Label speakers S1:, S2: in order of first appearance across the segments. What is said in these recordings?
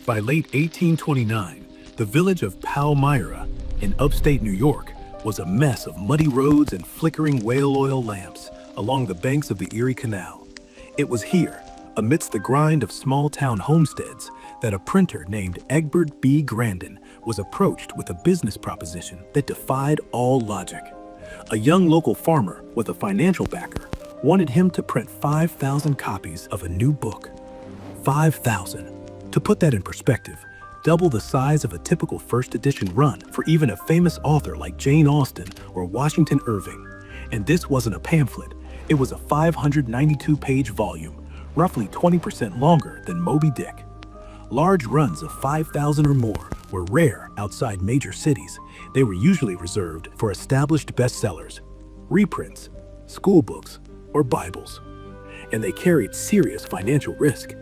S1: By late 1829, the village of Palmyra in upstate New York was a mess of muddy roads and flickering whale oil lamps along the banks of the Erie Canal. It was here, amidst the grind of small-town homesteads, that a printer named Egbert B. Grandin was approached with a business proposition that defied all logic. A young local farmer with a financial backer wanted him to print 5,000 copies of a new book. 5,000. To put that in perspective, double the size of a typical first edition run for even a famous author like Jane Austen or Washington Irving. And this wasn't a pamphlet, it was a 592-page volume, roughly 20% longer than Moby Dick. Large runs of 5,000 or more were rare outside major cities. They were usually reserved for established bestsellers, reprints, school books, or Bibles. And they carried serious financial risk.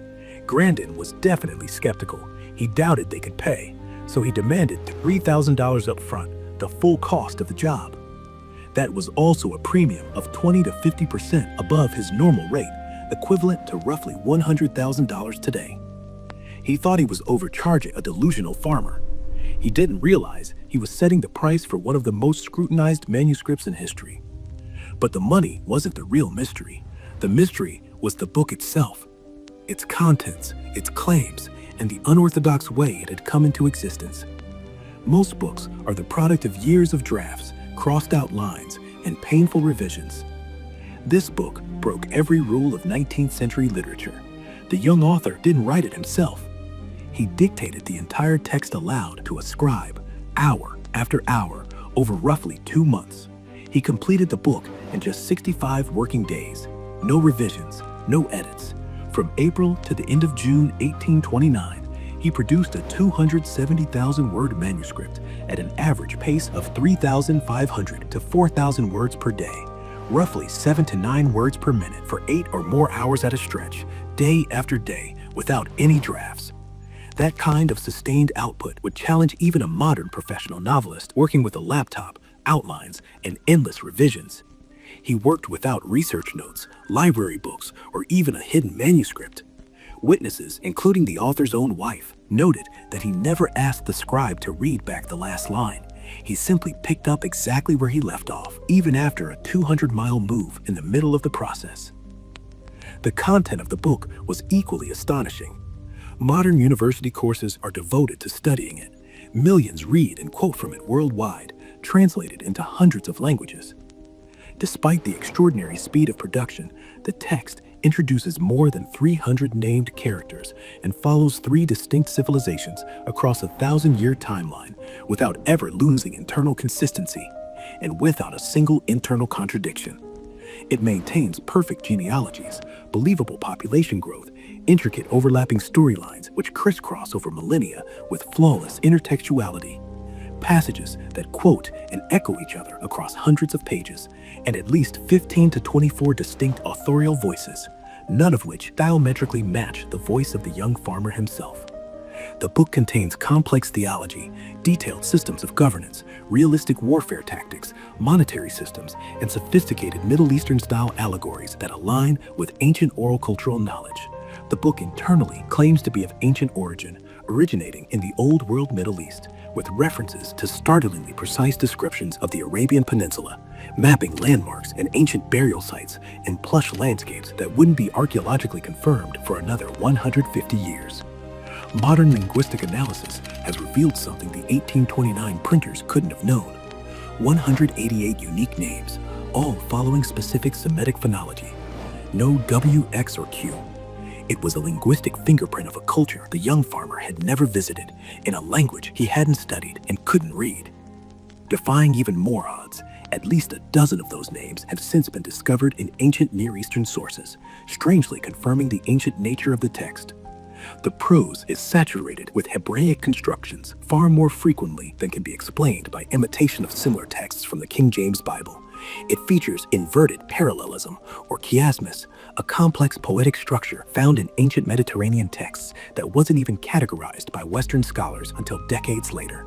S1: Grandin was definitely skeptical. He doubted they could pay, so he demanded $3,000 up front, the full cost of the job. That was also a premium of 20 to 50% above his normal rate, equivalent to roughly $100,000 today. He thought he was overcharging a delusional farmer. He didn't realize he was setting the price for one of the most scrutinized manuscripts in history. But the money wasn't the real mystery. The mystery was the book itself, its contents, its claims, and the unorthodox way it had come into existence. Most books are the product of years of drafts, crossed out lines, and painful revisions. This book broke every rule of 19th century literature. The young author didn't write it himself. He dictated the entire text aloud to a scribe, hour after hour, over roughly 2 months. He completed the book in just 65 working days. No revisions, no edits. From April to the end of June 1829, he produced a 270,000-word manuscript at an average pace of 3,500 to 4,000 words per day, roughly 7 to 9 words per minute for 8 or more hours at a stretch, day after day, without any drafts. That kind of sustained output would challenge even a modern professional novelist working with a laptop, outlines, and endless revisions. He worked without research notes, library books, or even a hidden manuscript. Witnesses, including the author's own wife, noted that he never asked the scribe to read back the last line. He simply picked up exactly where he left off, even after a 200-mile move in the middle of the process. The content of the book was equally astonishing. Modern university courses are devoted to studying it. Millions read and quote from it worldwide, translated into hundreds of languages. Despite the extraordinary speed of production, the text introduces more than 300 named characters and follows 3 distinct civilizations across a 1,000-year timeline without ever losing internal consistency and without a single internal contradiction. It maintains perfect genealogies, believable population growth, intricate overlapping storylines which crisscross over millennia with flawless intertextuality, passages that quote and echo each other across hundreds of pages, and at least 15 to 24 distinct authorial voices, none of which diametrically match the voice of the young farmer himself. The book contains complex theology, detailed systems of governance, realistic warfare tactics, monetary systems, and sophisticated Middle Eastern-style allegories that align with ancient oral cultural knowledge. The book internally claims to be of ancient origin, originating in the Old World Middle East, with references to startlingly precise descriptions of the Arabian Peninsula, mapping landmarks and ancient burial sites and plush landscapes that wouldn't be archaeologically confirmed for another 150 years. Modern linguistic analysis has revealed something the 1829 printers couldn't have known. 188 unique names, all following specific Semitic phonology. No W, X, or Q. It was a linguistic fingerprint of a culture the young farmer had never visited, in a language he hadn't studied and couldn't read. Defying even more odds, at least a dozen of those names have since been discovered in ancient Near Eastern sources, strangely confirming the ancient nature of the text. The prose is saturated with Hebraic constructions far more frequently than can be explained by imitation of similar texts from the King James Bible. It features inverted parallelism, or chiasmus, a complex poetic structure found in ancient Mediterranean texts that wasn't even categorized by Western scholars until decades later.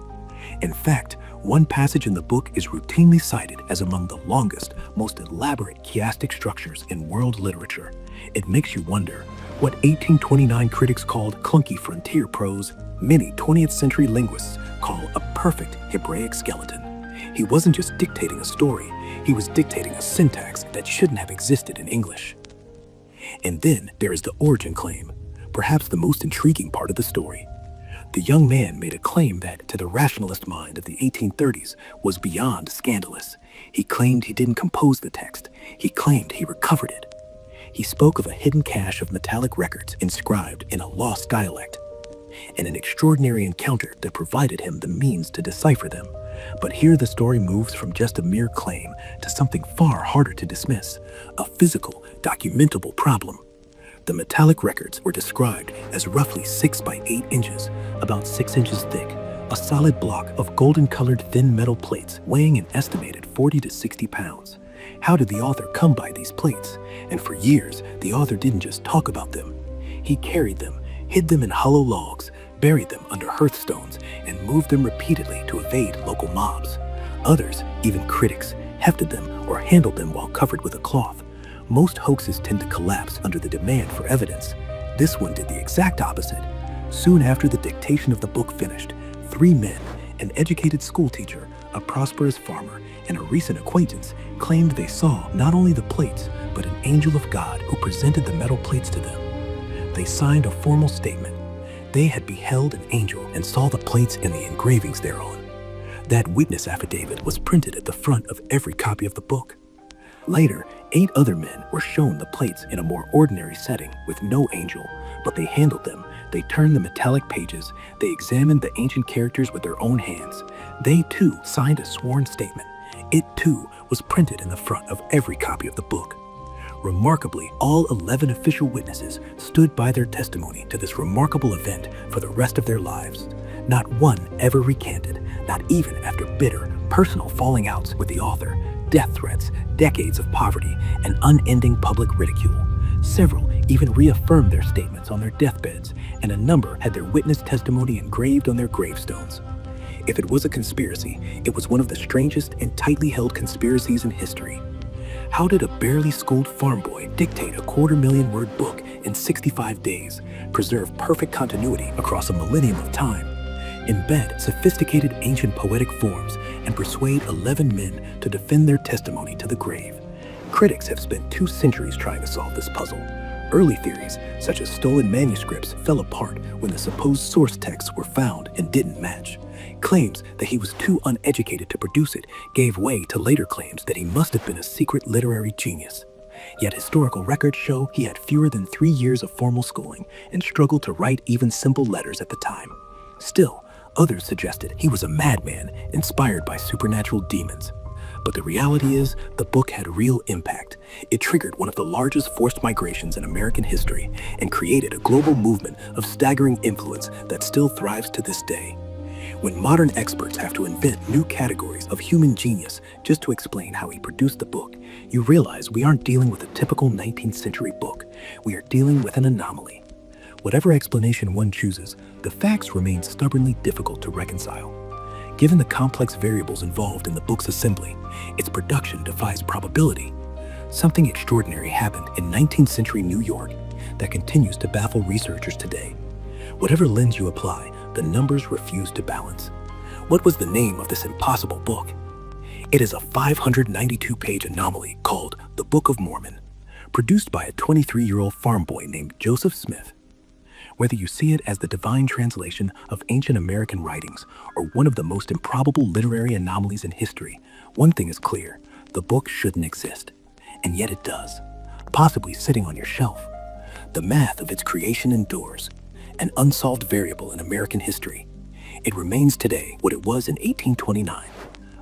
S1: In fact, one passage in the book is routinely cited as among the longest, most elaborate chiastic structures in world literature. It makes you wonder, what 1829 critics called clunky frontier prose, many 20th century linguists call a perfect Hebraic skeleton. He wasn't just dictating a story, he was dictating a syntax that shouldn't have existed in English. And then there is the origin claim, perhaps the most intriguing part of the story. The young man made a claim that, to the rationalist mind of the 1830s, was beyond scandalous. He claimed he didn't compose the text. He claimed he recovered it. He spoke of a hidden cache of metallic records inscribed in a lost dialect, and an extraordinary encounter that provided him the means to decipher them. But here the story moves from just a mere claim to something far harder to dismiss, a physical, documentable problem. The metallic records were described as roughly 6 by 8 inches, about 6 inches thick, a solid block of golden-colored thin metal plates weighing an estimated 40 to 60 pounds. How did the author come by these plates? And for years, the author didn't just talk about them. He carried them, hid them in hollow logs, buried them under hearthstones, and moved them repeatedly to evade local mobs. Others, even critics, hefted them or handled them while covered with a cloth. Most hoaxes tend to collapse under the demand for evidence. This one did the exact opposite. Soon after the dictation of the book finished, 3 men, an educated schoolteacher, a prosperous farmer, and a recent acquaintance, claimed they saw not only the plates, but an angel of God who presented the metal plates to them. They signed a formal statement. They had beheld an angel and saw the plates and the engravings thereon. That witness affidavit was printed at the front of every copy of the book. Later, 8 other men were shown the plates in a more ordinary setting with no angel, but they handled them. They turned the metallic pages. They examined the ancient characters with their own hands. They too signed a sworn statement. It too was printed in the front of every copy of the book. Remarkably, all 11 official witnesses stood by their testimony to this remarkable event for the rest of their lives. Not one ever recanted, not even after bitter, personal falling outs with the author, death threats, decades of poverty, and unending public ridicule. Several even reaffirmed their statements on their deathbeds, and a number had their witness testimony engraved on their gravestones. If it was a conspiracy, it was one of the strangest and tightly held conspiracies in history. How did a barely schooled farm boy dictate a 250,000-word book in 65 days, preserve perfect continuity across a millennium of time, embed sophisticated ancient poetic forms, and persuade 11 men to defend their testimony to the grave? Critics have spent 2 centuries trying to solve this puzzle. Early theories, such as stolen manuscripts, fell apart when the supposed source texts were found and didn't match. Claims that he was too uneducated to produce it gave way to later claims that he must have been a secret literary genius. Yet historical records show he had fewer than 3 years of formal schooling and struggled to write even simple letters at the time. Still, others suggested he was a madman inspired by supernatural demons. But the reality is, the book had real impact. It triggered one of the largest forced migrations in American history and created a global movement of staggering influence that still thrives to this day. When modern experts have to invent new categories of human genius just to explain how he produced the book, you realize we aren't dealing with a typical 19th century book. We are dealing with an anomaly. Whatever explanation one chooses, the facts remain stubbornly difficult to reconcile. Given the complex variables involved in the book's assembly, its production defies probability. Something extraordinary happened in 19th century New York that continues to baffle researchers today. Whatever lens you apply, the numbers refuse to balance. What was the name of this impossible book? It is a 592-page anomaly called the Book of Mormon, produced by a 23-year-old farm boy named Joseph Smith. Whether you see it as the divine translation of ancient American writings or one of the most improbable literary anomalies in history, one thing is clear: the book shouldn't exist. And yet it does, possibly sitting on your shelf. The math of its creation endures, an unsolved variable in American history. It remains today what it was in 1829,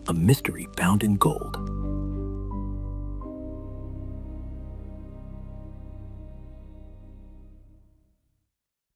S1: a mystery bound in gold.